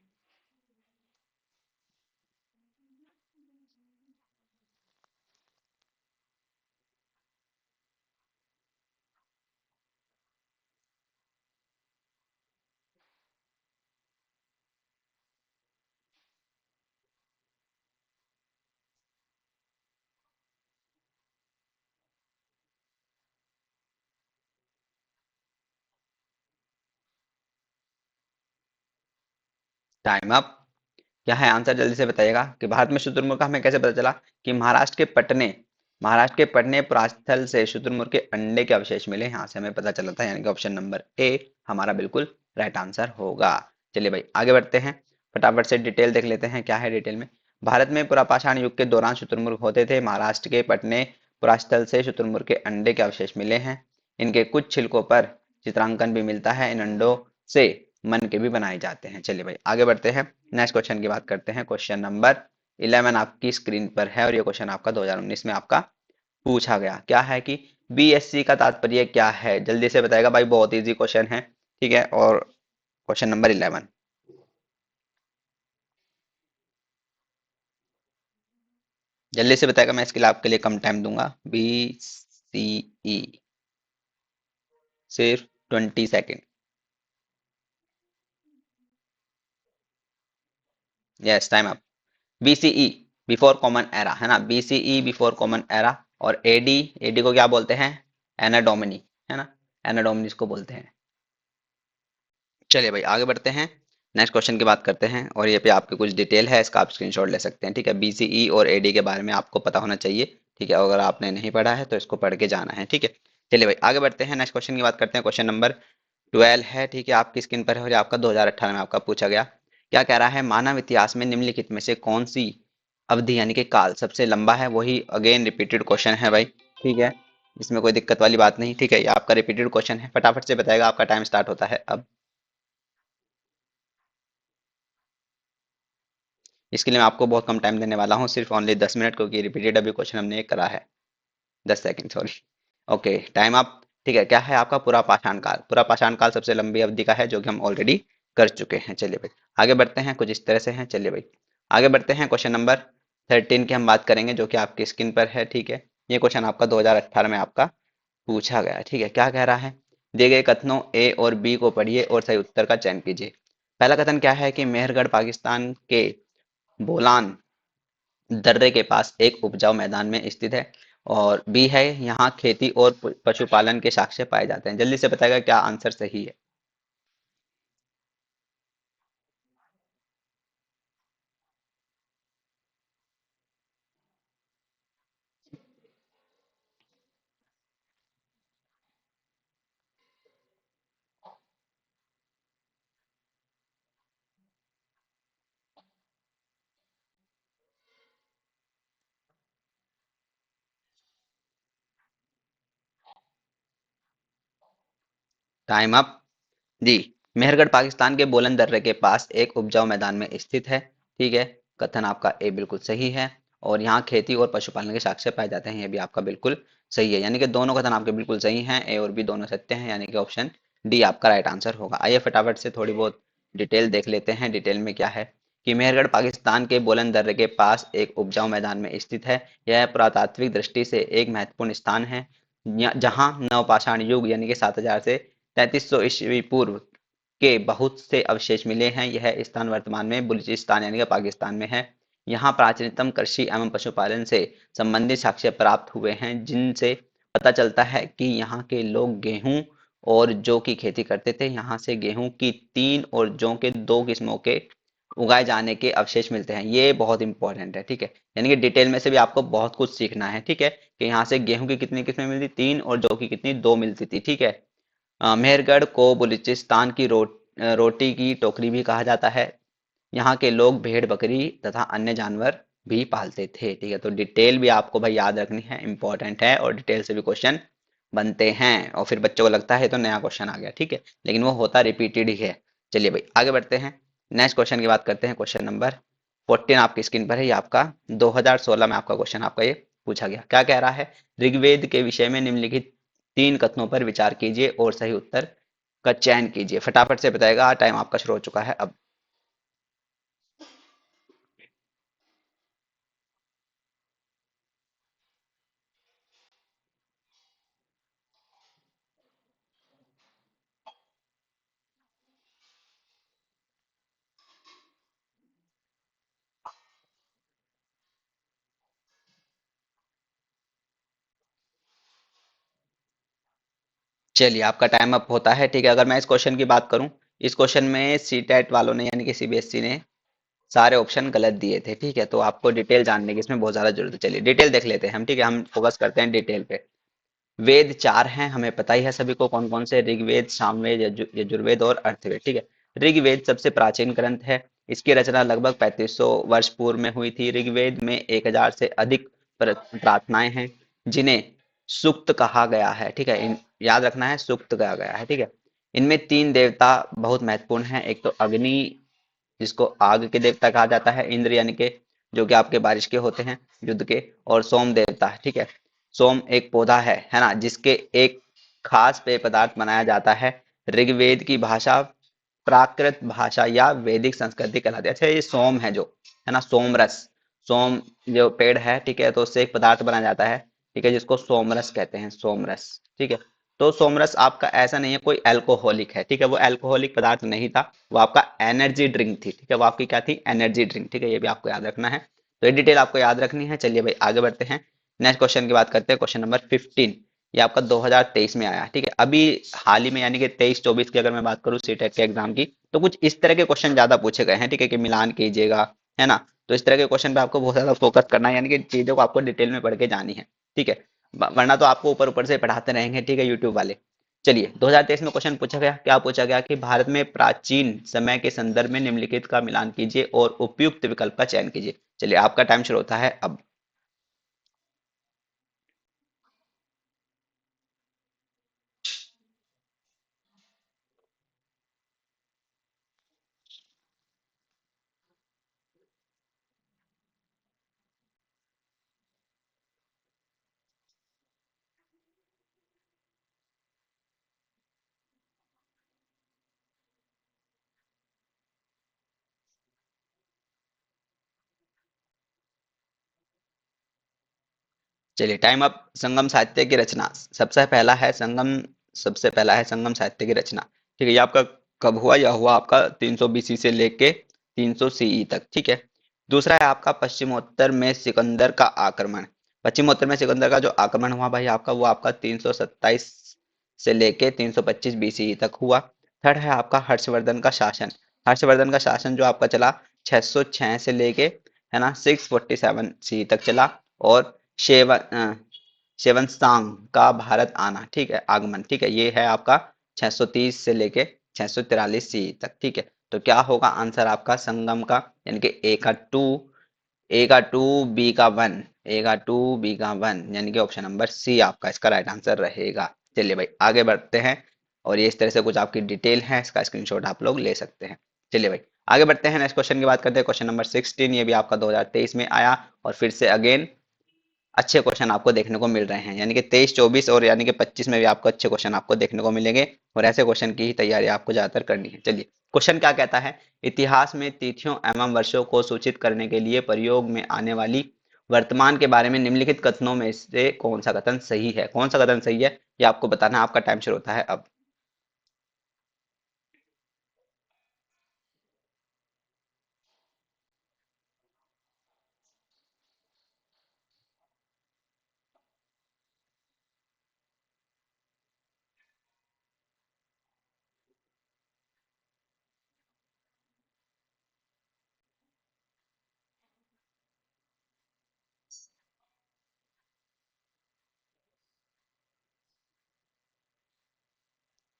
Time up. क्या है आंसर? जल्दी से बताइएगा कि भारत में शुतुरमुर्ग का हमें कैसे पता चला? कि महाराष्ट्र के पटने पुरास्थल से शुतुरमुर्ग के अंडे के अवशेष मिले, यहाँ से हमें पता चला था, यानी कि ऑप्शन नंबर ए हमारा बिल्कुल राइट आंसर होगा। चलिए भाई आगे बढ़ते हैं, फटाफट से डिटेल देख लेते हैं, क्या है डिटेल में। भारत में पुरापाषाण युग के दौरान शुतुरमुर्ग होते थे। महाराष्ट्र के पटने पुरास्थल से शुतुरमुर्ग के अंडे के अवशेष मिले हैं। इनके कुछ छिलकों पर चित्रांकन भी मिलता है। इन अंडों से मन के भी बनाए जाते हैं। चलिए भाई आगे बढ़ते हैं, नेक्स्ट क्वेश्चन की बात करते हैं। क्वेश्चन नंबर 11 आपकी स्क्रीन पर है और ये क्वेश्चन आपका 2019 में आपका पूछा गया। क्या है कि बीएससी का तात्पर्य क्या है? जल्दी से बताएगा भाई, बहुत इजी क्वेश्चन है, ठीक है। और क्वेश्चन नंबर 11, जल्दी से बताएगा, मैं इसके लिए आपके लिए कम टाइम दूंगा। बी सी ई, सिर्फ 20 second. Yes, time up. BCE, before common era, है ना, बीसीई बिफोर कॉमन एरा। और एडी, एडी को क्या बोलते हैं? एनाडोमिनी, है ना, एनाडोमिनी इसको बोलते हैं। चलिए भाई आगे बढ़ते हैं, नेक्स्ट क्वेश्चन की बात करते हैं। और ये पे आपकी कुछ डिटेल है, इसका आप स्क्रीनशॉट ले सकते हैं, ठीक है। बीसीई और एडी के बारे में आपको पता होना चाहिए, ठीक है। अगर आपने नहीं पढ़ा है तो इसको पढ़ के जाना है, ठीक है। चलिए भाई आगे बढ़ते हैं, नेक्स्ट क्वेश्चन की बात करते हैं। क्वेश्चन नंबर 12 है, ठीक है, आपकी स्क्रीन पर है और ये आपका 2018 में आपका पूछा गया। क्या कह रहा है? मानव इतिहास में निम्नलिखित में से कौन सी अवधि यानी कि काल सबसे लंबा है? वही अगेन रिपीटेड क्वेश्चन है भाई, ठीक है, इसमें कोई दिक्कत वाली बात नहीं, ठीक है। ये आपका रिपीटेड क्वेश्चन है, फटाफट से बताएगा, आपका टाइम स्टार्ट होता है अब। इसके लिए मैं आपको बहुत कम टाइम देने वाला हूँ, सिर्फ ओनली 10 मिनट, क्योंकि रिपीटेड अभी क्वेश्चन हमने एक करा है। 10 second, sorry. Okay, time up. ठीक है, क्या है आपका? पूरा पाषाण काल। पूरा पाषाण काल सबसे लंबी अवधि का है, जो कि हम ऑलरेडी कर चुके हैं। चलिए भाई आगे बढ़ते हैं, कुछ इस तरह से हैं। चलिए भाई आगे बढ़ते हैं, क्वेश्चन नंबर 13 की हम बात करेंगे, जो कि आपकी स्क्रीन पर है, ठीक है। ये क्वेश्चन आपका 2018 में आपका पूछा गया है, ठीक है। क्या कह रहा है? दिए गए कथनों ए और बी को पढ़िए और सही उत्तर का चयन कीजिए। पहला कथन क्या है? कि मेहरगढ़ पाकिस्तान के बोलान दर्रे के पास एक उपजाऊ मैदान में स्थित है। और बी है, यहाँ खेती और पशुपालन के साक्ष्य पाए जाते हैं। जल्दी से बताएगा क्या आंसर सही है? Time up. जी, मेहरगढ़ पाकिस्तान के बोलन दर्रे के पास एक उपजाऊ मैदान में स्थित है, ठीक है। कथन आपका ए बिल्कुल सही है। और यहाँ खेती और पशुपालन के साक्ष्य पाए जाते हैं, ये भी आपका बिल्कुल सही है। यानी कि दोनों कथन आपके बिल्कुल सही हैं, ए और बी दोनों सत्य हैं, यानी कि ऑप्शन डी आपका राइट आंसर होगा। आइए फटाफट से थोड़ी बहुत डिटेल देख लेते हैं। डिटेल में क्या है? कि मेहरगढ़ पाकिस्तान के बोलन दर्रे के पास एक उपजाऊ मैदान में स्थित है। यह पुरातात्विक दृष्टि से एक महत्वपूर्ण स्थान है, जहां नवपाषाण युग यानी कि 7000 से 3300 ईस्वी पूर्व के बहुत से अवशेष मिले हैं। यह स्थान वर्तमान में बलूचिस्तान यानी कि पाकिस्तान में है। यहाँ प्राचीनतम कृषि एवं पशुपालन से संबंधित साक्ष्य प्राप्त हुए हैं, जिनसे पता चलता है कि यहाँ के लोग गेहूं और जौ की खेती करते थे। यहाँ से गेहूं की 3 और जौ के 2 किस्मों के उगाए जाने के अवशेष मिलते हैं। ये बहुत इंपॉर्टेंट है, ठीक है। यानी कि डिटेल में से भी आपको बहुत कुछ सीखना है, ठीक है, कि यहाँ से गेहूं की कितनी किस्में मिलती, 3, और जौ की कितनी, 2 मिलती थी, ठीक है। मेहरगढ़ को बलूचिस्तान की रोटी की टोकरी भी कहा जाता है। यहाँ के लोग भेड़ बकरी तथा अन्य जानवर भी पालते थे, ठीक है। तो डिटेल भी आपको भाई याद रखनी है, इंपॉर्टेंट है, और डिटेल से भी क्वेश्चन बनते हैं, और फिर बच्चों को लगता है तो नया क्वेश्चन आ गया, ठीक है, लेकिन वो होता रिपीटेड ही है। चलिए भाई आगे बढ़ते हैं, नेक्स्ट क्वेश्चन की बात करते हैं। क्वेश्चन नंबर 14 आपकी स्क्रीन पर है, ये आपका 2016 में आपका क्वेश्चन आपका ये पूछा गया। क्या कह रहा है, ऋग्वेद के विषय में निम्नलिखित 3 कथनों पर विचार कीजिए और सही उत्तर का चयन कीजिए। फटाफट से बताएगा, टाइम आपका शुरू हो चुका है अब। चलिए आपका टाइम अप होता है, ठीक है। अगर मैं इस क्वेश्चन की बात करूं, इस क्वेश्चन में सी टेट वालों ने यानी कि सीबीएसई ने सारे ऑप्शन गलत दिए थे, ठीक है। तो आपको डिटेल जानने की इसमें बहुत ज्यादा जरूरत है। चलिए डिटेल देख लेते हैं हम, ठीक है, हम फोकस करते हैं डिटेल पे। वेद 4 हैं, हमें पता ही है सभी को कौन कौन से, ऋग्वेद, सामवेद, यजुर्वेद और अर्थवेद, ठीक है। ऋग्वेद सबसे प्राचीन ग्रंथ है। इसकी रचना लगभग 3500 वर्ष पूर्व में हुई थी। ऋग्वेद में 1000 से अधिक प्रार्थनाएं हैं, जिन्हें सूक्त कहा गया है, ठीक है। याद रखना है, सूक्त कहा गया है, ठीक है। इनमें 3 देवता बहुत महत्वपूर्ण हैं। एक तो अग्नि, जिसको आग के देवता कहा जाता है, इंद्र यानी कि जो कि आपके बारिश के होते हैं, युद्ध के, और सोम देवता है, ठीक है। सोम एक पौधा है ना, जिसके एक खास पेय पदार्थ बनाया जाता है। ऋग्वेद की भाषा प्राकृत भाषा या वैदिक संस्कृति कहलाती है। अच्छा, ये सोम है जो, है ना, सोम रस, सोम जो पेड़ है, ठीक है, तो उससे एक पदार्थ बनाया जाता है, ठीक है, जिसको सोमरस कहते हैं, सोमरस, ठीक है। तो सोमरस आपका ऐसा नहीं है कोई अल्कोहलिक है, ठीक है, वो अल्कोहलिक पदार्थ नहीं था, वो आपका एनर्जी ड्रिंक थी, ठीक है, वो आपकी क्या थी, एनर्जी ड्रिंक, ठीक है, ये भी आपको याद रखना है। तो ये डिटेल आपको याद रखनी है। चलिए भाई आगे बढ़ते हैं, नेक्स्ट क्वेश्चन की बात करते हैं। क्वेश्चन नंबर 15, ये आपका 2023 में आया, ठीक है, अभी हाल ही में, यानी कि 23-24 की अगर मैं बात करूँ सीटेट के एग्जाम की, तो कुछ इस तरह के क्वेश्चन ज्यादा पूछे गए हैं, ठीक है, कि मिलान कीजिएगा, है ना। तो इस तरह के क्वेश्चन पे आपको बहुत ज्यादा फोकस करना है, यानी कि चीजों को आपको डिटेल में पढ़ के जानी है, ठीक है। वरना तो आपको ऊपर ऊपर से पढ़ाते रहेंगे, ठीक है, यूट्यूब वाले। चलिए 2023 में क्वेश्चन पूछा गया, क्या पूछा गया कि भारत में प्राचीन समय के संदर्भ में निम्नलिखित का मिलान कीजिए और उपयुक्त विकल्प का चयन कीजिए। चलिए आपका टाइम शुरू होता है अब। चलिए टाइम अप। संगम साहित्य की रचना, सबसे पहला है संगम साहित्य की रचना, ठीक है। ये आपका कब हुआ, यह हुआ आपका 300 बीसी से लेके 300 सीई तक, ठीक है। दूसरा है आपका पश्चिमोत्तर में सिकंदर का आक्रमण। पश्चिमोत्तर में सिकंदर का जो आक्रमण हुआ भाई आपका, वो आपका 327 से लेके 325 बीसी तक हुआ। थर्ड है आपका हर्षवर्धन का शासन। हर्षवर्धन का शासन जो आपका चला 606 से लेके, है ना, 647 सी तक चला। और शेवन सांग का भारत आना, ठीक है, आगमन, ठीक है, ये है आपका 630 से लेके 643 सी तक, ठीक है। तो क्या होगा आंसर आपका संगम का, यानी कि ए का टू, बी का वन, ए का टू, बी का वन, यानी कि ऑप्शन नंबर सी आपका इसका राइट आंसर रहेगा। चलिए भाई आगे बढ़ते हैं, और ये इस तरह से कुछ आपकी डिटेल है, इसका स्क्रीनशॉट आप लोग ले सकते हैं। चलिए भाई आगे बढ़ते हैं, नेक्स्ट क्वेश्चन की बात करते हैं। क्वेश्चन नंबर 16, ये भी आपका 2023 में आया, और फिर से अगेन अच्छे क्वेश्चन आपको देखने को मिल रहे हैं, यानी कि 23-24 और यानी कि 25 में भी आपको अच्छे क्वेश्चन आपको देखने को मिलेंगे, और ऐसे क्वेश्चन की ही तैयारी आपको ज्यादातर करनी है। चलिए क्वेश्चन क्या कहता है, इतिहास में तिथियों एवं वर्षों को सूचित करने के लिए प्रयोग में आने वाली वर्तमान के बारे में निम्नलिखित कथनों में से कौन सा कथन सही है? कौन सा कथन सही है ये आपको बताना है। आपका टाइम शुरू होता है अब।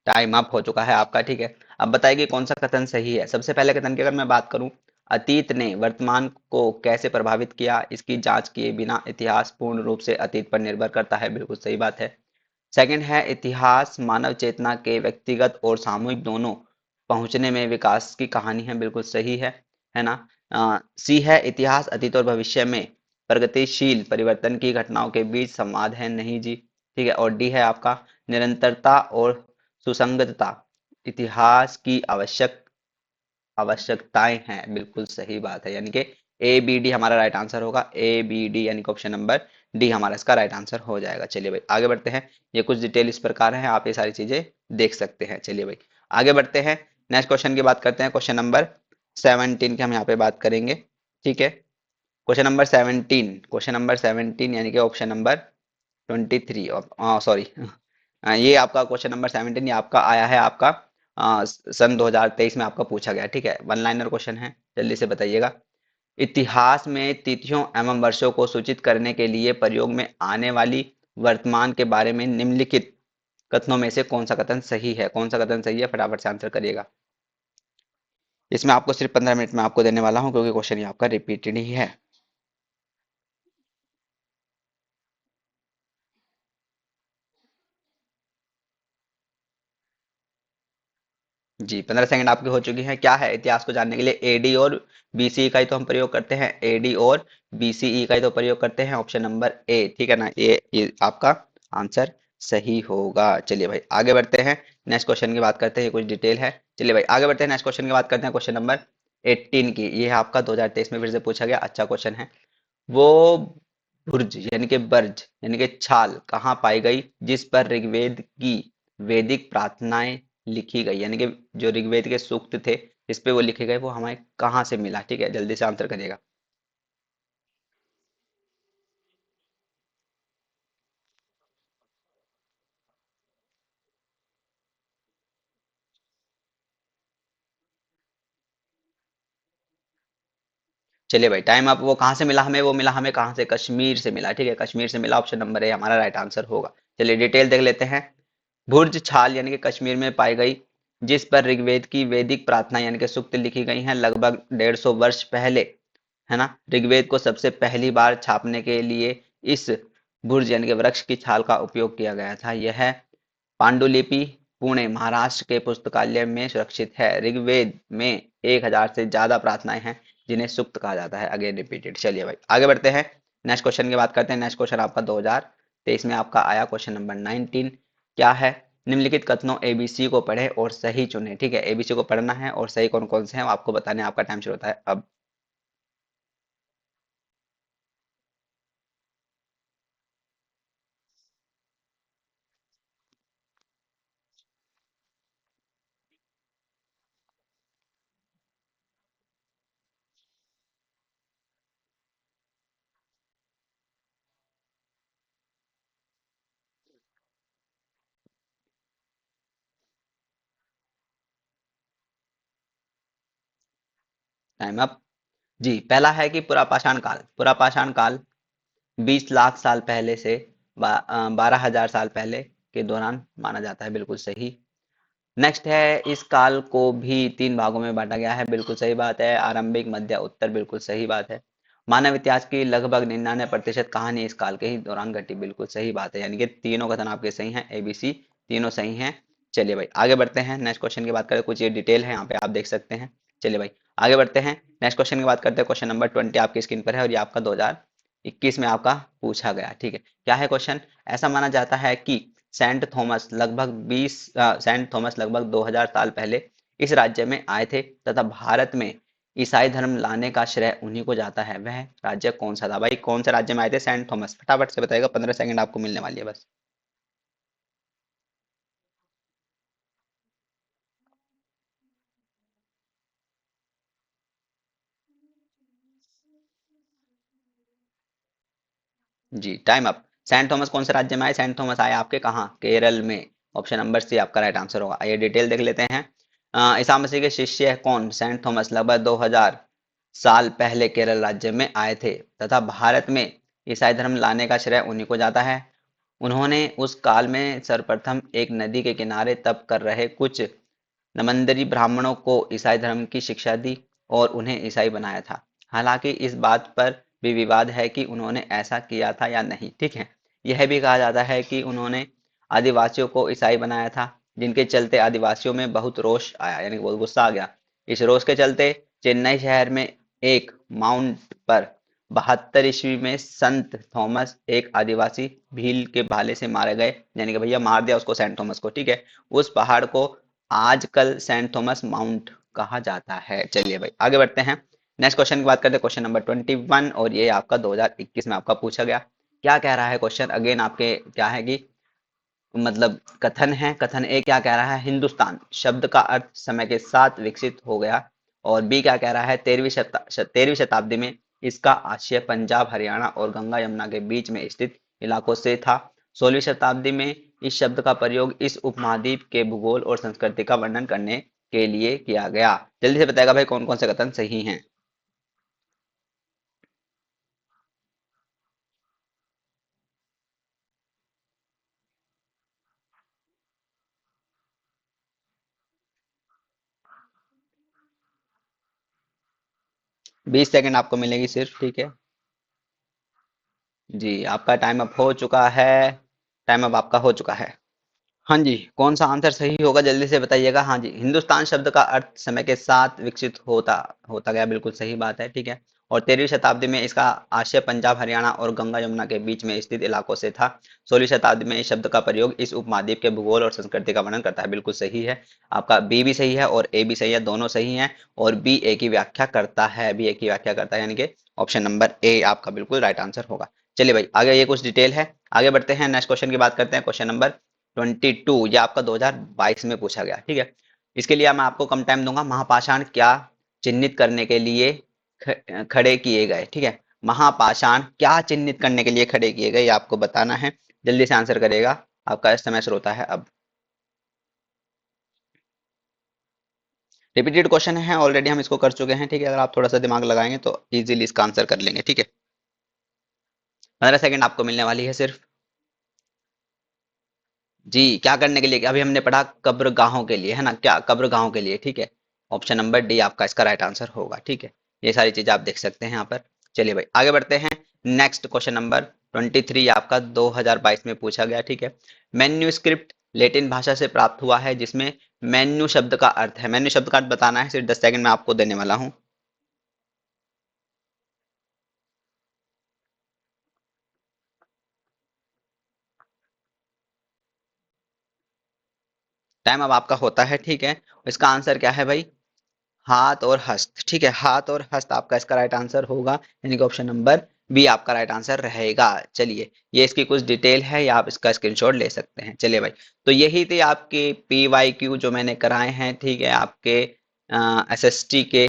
टाइम अप हो चुका है आपका, ठीक है। अब बताइए कि कौन सा कथन सही है। सबसे पहले कथन की अगर मैं बात करूं, अतीत ने वर्तमान को कैसे प्रभावित किया, इसकी जांच किए बिना इतिहास पूर्ण रूप से अतीत पर निर्भर करता है, बिल्कुल सही बात है। सेकंड है, इतिहास मानव चेतना के व्यक्तिगत और सामूहिक दोनों पहुंचने में विकास की कहानी है, बिल्कुल सही है ना। सी है, इतिहास अतीत और भविष्य में प्रगतिशील परिवर्तन की घटनाओं के बीच संवाद है, नहीं जी, ठीक है। और डी है आपका, निरंतरता और सुसंगतता इतिहास की आवश्यकताएं हैं, बिल्कुल सही बात है। यानी कि ए बी डी हमारा राइट आंसर होगा। ए बी डी यानी कि ऑप्शन नंबर डी हमारा इसका राइट आंसर हो जाएगा। चलिए भाई आगे बढ़ते हैं। ये कुछ डिटेल इस प्रकार है, आप ये सारी चीजें देख सकते हैं। चलिए भाई आगे बढ़ते हैं। नेक्स्ट क्वेश्चन की बात करते हैं। क्वेश्चन नंबर 17 की हम यहाँ पे बात करेंगे, ठीक है। क्वेश्चन नंबर 17 यानी कि ऑप्शन नंबर 23, सॉरी, ये आपका क्वेश्चन नंबर 17 ये आपका आया है आपका सन 2023 में आपका पूछा गया, ठीक है। वन लाइनर क्वेश्चन है, जल्दी से बताइएगा। इतिहास में तिथियों एवं वर्षों को सूचित करने के लिए प्रयोग में आने वाली वर्तमान के बारे में निम्नलिखित कथनों में से कौन सा कथन सही है? कौन सा कथन सही है, फटाफट से आंसर करिएगा। इसमें आपको सिर्फ 15 मिनट में आपको देने वाला हूं, क्योंकि क्वेश्चन ये आपका रिपीटेड ही है। जी 15 सेकंड आपकी हो चुकी हैं। क्या है? इतिहास को जानने के लिए एडी और बीसीई का ही तो हम प्रयोग करते हैं। एडी और बीसीई का ही तो प्रयोग करते हैं। ऑप्शन नंबर ए, ठीक है ना, ये आपका आंसर सही होगा। चलिए भाई आगे बढ़ते हैं। नेक्स्ट क्वेश्चन की बात करते हैं, ये कुछ डिटेल है। चलिए भाई आगे बढ़ते हैं। नेक्स्ट क्वेश्चन की बात करते हैं, क्वेश्चन नंबर 18 की। ये है आपका 2023 में फिर से पूछा गया, अच्छा क्वेश्चन है। वो भुर्ज यानी कि बर्ज यानी कि छाल कहाँ पाई गई जिस पर ऋग्वेद की वैदिक प्रार्थनाएं लिखी गई? यानी कि जो ऋग्वेद के सूक्त थे जिस पे वो लिखे गए, वो हमें कहाँ से मिला? ठीक है, जल्दी से आंसर करिएगा। चलिए भाई टाइम अप। वो कहाँ से मिला हमें? वो मिला हमें कहाँ से? कश्मीर से मिला, ठीक है, कश्मीर से मिला। ऑप्शन नंबर ए हमारा राइट आंसर होगा। चलिए डिटेल देख लेते हैं। भुर्ज छाल यानी कि कश्मीर में पाई गई, जिस पर ऋग्वेद की वैदिक प्रार्थना यानी कि सूक्त लिखी गई हैं लगभग 150 वर्ष पहले, है ना। ऋग्वेद को सबसे पहली बार छापने के लिए इस भुर्ज यानी कि वृक्ष की छाल का उपयोग किया गया था। यह पांडुलिपि पुणे महाराष्ट्र के पुस्तकालय में सुरक्षित है। ऋग्वेद में 1000 से ज्यादा प्रार्थनाएं हैं जिन्हें सुक्त कहा जाता है। Again repeated. चलिए भाई आगे बढ़ते हैं। नेक्स्ट क्वेश्चन की बात करते हैं। नेक्स्ट क्वेश्चन आपका 2023 में आपका आया, क्वेश्चन नंबर 19। क्या है? निम्नलिखित कथनों एबीसी को पढ़े और सही चुने, ठीक है। एबीसी को पढ़ना है और सही कौन कौन से हैं वो आपको बताने हैं। आपका टाइम शुरू होता है अब। Time up. जी पहला है कि पुरापाषाण काल। पुरापाषाण काल 20 लाख साल पहले से 12 हजार साल पहले के दौरान माना जाता है, बिल्कुल सही। नेक्स्ट है, इस काल को भी 3 भागों में बांटा गया है, बिल्कुल सही बात है। आरंभिक, मध्य, उत्तर, बिल्कुल सही बात है। मानव इतिहास की लगभग 99% कहानी इस काल के ही दौरान घटी, बिल्कुल सही बात है। यानी कि तीनों कथन आपके सही हैं, एबीसी तीनों सही हैं। चलिए भाई आगे बढ़ते हैं। नेक्स्ट क्वेश्चन की बात करें, कुछ ये डिटेल है यहाँ पे आप देख सकते हैं। चलिए भाई आगे बढ़ते हैं। नेक्स्ट क्वेश्चन की बात करते हैं। क्वेश्चन नंबर 20 आपकी स्क्रीन पर है और ये आपका 2021 में आपका पूछा गया, ठीक है। क्या है क्वेश्चन? ऐसा माना जाता है कि सेंट थॉमस लगभग 2000 साल पहले इस राज्य में आए थे तथा भारत में ईसाई धर्म लाने का श्रेय उन्हीं को जाता है, वह राज्य कौन सा था? भाई कौन से राज्य में आए थे? Saint Thomas. फटाफट से बताइएगा, 15 सेकंड आपको मिलने वाली है बस। जी टाइम अप। सेंट थॉमस कौन से राज्य में आए? सेंट थॉमस आए आपके कहाँ? केरल में। ऑप्शन नंबर सी आपका राइट आंसर होगा। आइए डिटेल देख लेते हैं। ईसा मसीह के शिष्य कौन? सेंट थॉमस लगभग 2000 साल पहले केरल राज्य में आए थे तथा भारत में ईसाई धर्म लाने का श्रेय उन्हीं को जाता है। उन्होंने उस काल में सर्वप्रथम एक नदी के किनारे तप कर रहे कुछ नमंदरी ब्राह्मणों को ईसाई धर्म की शिक्षा दी और उन्हें ईसाई बनाया था। हालांकि इस बात पर भी विवाद है कि उन्होंने ऐसा किया था या नहीं। ठीक है। यह भी कहा जाता है कि उन्होंने आदिवासियों को ईसाई बनाया था, जिनके चलते आदिवासियों में बहुत रोष आया, यानी बहुत गुस्सा आ गया। इस रोष के चलते चेन्नई शहर में एक माउंट पर 72 ईस्वी में संत थॉमस एक आदिवासी भील के भाले से मारे गए, यानी कि भैया मार दिया उसको, सेंट थॉमस को। ठीक है। उस पहाड़ को आजकल सेंट थॉमस माउंट कहा जाता है। चलिए भाई आगे बढ़ते हैं। नेक्स्ट क्वेश्चन की बात करते हैं, क्वेश्चन नंबर 21, और ये आपका 2021 में आपका पूछा गया। क्या कह रहा है क्वेश्चन? अगेन आपके क्या है कि मतलब कथन है। कथन ए क्या कह रहा है? हिंदुस्तान शब्द का अर्थ समय के साथ विकसित हो गया। और बी क्या कह रहा है? 13वीं शताब्दी में इसका आशय पंजाब, हरियाणा और गंगा यमुना के बीच में स्थित इलाकों से था। 16वीं शताब्दी में इस शब्द का प्रयोग इस उपमहाद्वीप के भूगोल और संस्कृति का वर्णन करने के लिए किया गया। जल्दी से बताएगा भाई कौन कौन से कथन सही हैं। 20 सेकंड आपको मिलेगी सिर्फ। ठीक है। जी आपका टाइम अप हो चुका है। टाइम अप आपका हो चुका है। हाँ जी, कौन सा आंसर सही होगा जल्दी से बताइएगा। हाँ जी, हिंदुस्तान शब्द का अर्थ समय के साथ विकसित होता होता गया, बिल्कुल सही बात है। ठीक है। और 13वीं शताब्दी में इसका आशय पंजाब, हरियाणा और गंगा यमुना के बीच में स्थित इलाकों से था। 16वीं शताब्दी में इस शब्द का प्रयोग इस उपमहाद्वीप के भूगोल और संस्कृति का वर्णन करता है, बिल्कुल सही है। आपका बी भी सही है और ए भी सही है, दोनों सही हैं। और बी ए की व्याख्या करता है, बी ए की व्याख्या करता है, यानी कि ऑप्शन नंबर ए आपका बिल्कुल राइट आंसर होगा। चलिए भाई आगे, ये कुछ डिटेल है। आगे बढ़ते हैं, नेक्स्ट क्वेश्चन की बात करते हैं। क्वेश्चन नंबर 22, ये आपका 2022 में पूछा गया। ठीक है। इसके लिए मैं आपको कम टाइम दूंगा। महापाषाण क्या चिन्हित करने के लिए खड़े किए गए? ठीक है। महापाषाण क्या चिन्हित करने के लिए खड़े किए गए, ये आपको बताना है। जल्दी से आंसर करेगा। आपका समय शुरू होता है अब। रिपीटेड क्वेश्चन है, ऑलरेडी हम इसको कर चुके हैं। ठीक है। अगर आप थोड़ा सा दिमाग लगाएंगे तो इजीली इसका आंसर कर लेंगे। ठीक है। 15 सेकंड आपको मिलने वाली है सिर्फ। जी क्या करने के लिए? अभी हमने पढ़ा कब्रगाहों के लिए, है ना? क्या कब्रगाहों के लिए? ठीक है। ऑप्शन नंबर डी आपका इसका राइट आंसर होगा। ठीक है। ये सारी चीजें आप देख सकते हैं यहाँ पर। चलिए भाई आगे बढ़ते हैं। नेक्स्ट क्वेश्चन नंबर 23 आपका 2022 में पूछा गया। ठीक है। मैन्यूस्क्रिप्ट लेटिन भाषा से प्राप्त हुआ है, जिसमें मेन्यू शब्द का अर्थ है। मेन्यू शब्द का अर्थ बताना है, सिर्फ 10 सेकंड में आपको देने वाला हूँ। टाइम अब आपका होता है। ठीक है। इसका आंसर क्या है भाई? हाथ और हस्त। ठीक है। हाथ और हस्त आपका इसका राइट आंसर होगा, यानी कि ऑप्शन नंबर बी आपका राइट आंसर रहेगा। चलिए, ये इसकी कुछ डिटेल है, या आप इसका स्क्रीनशॉट ले सकते हैं। चलिए भाई, तो यही थे आपके PYQ जो मैंने कराए हैं। ठीक है। आपके SST के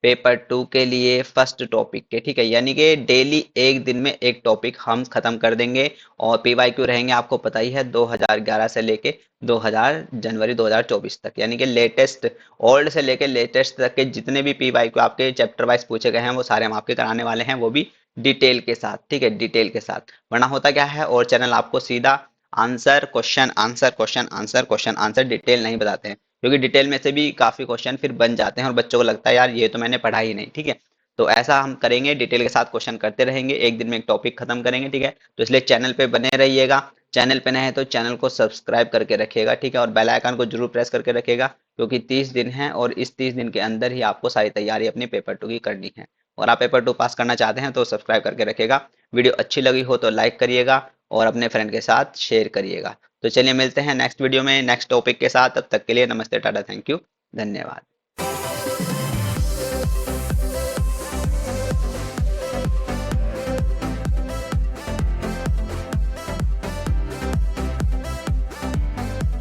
पेपर 2 के लिए फर्स्ट टॉपिक के। ठीक है। यानी कि डेली एक दिन में एक टॉपिक हम खत्म कर देंगे। और PYQ रहेंगे, आपको पता ही है, 2011 से लेके 2000 जनवरी 2024 तक, यानी कि लेटेस्ट, ओल्ड से लेके लेटेस्ट तक के जितने भी PYQ आपके चैप्टर वाइज पूछे गए हैं, वो सारे हम आपके कराने वाले हैं, वो भी डिटेल के साथ। ठीक है। डिटेल के साथ। वरना होता क्या है, और चैनल आपको सीधा answer question answer question answer question answer detail नहीं बताते हैं, क्योंकि डिटेल में से भी काफी क्वेश्चन फिर बन जाते हैं और बच्चों को लगता है यार ये तो मैंने पढ़ा ही नहीं। ठीक है। तो ऐसा हम करेंगे, डिटेल के साथ क्वेश्चन करते रहेंगे, एक दिन में एक टॉपिक खत्म करेंगे। ठीक है। तो इसलिए चैनल पे बने रहिएगा। चैनल पे नए हैं तो चैनल को सब्सक्राइब करके रखिएगा। ठीक है। और बेल आइकन को जरूर प्रेस करके रखिएगा, क्योंकि 30 दिन है और इस 30 दिन के अंदर ही आपको सारी तैयारी अपनी पेपर 2 की करनी है। और आप पेपर 2 पास करना चाहते हैं तो सब्सक्राइब करके रखिएगा। वीडियो अच्छी लगी हो तो लाइक करिएगा और अपने फ्रेंड के साथ शेयर करिएगा। तो चलिए मिलते हैं नेक्स्ट वीडियो में नेक्स्ट टॉपिक के साथ। तब तक के लिए नमस्ते, टाटा, थैंक यू, धन्यवाद।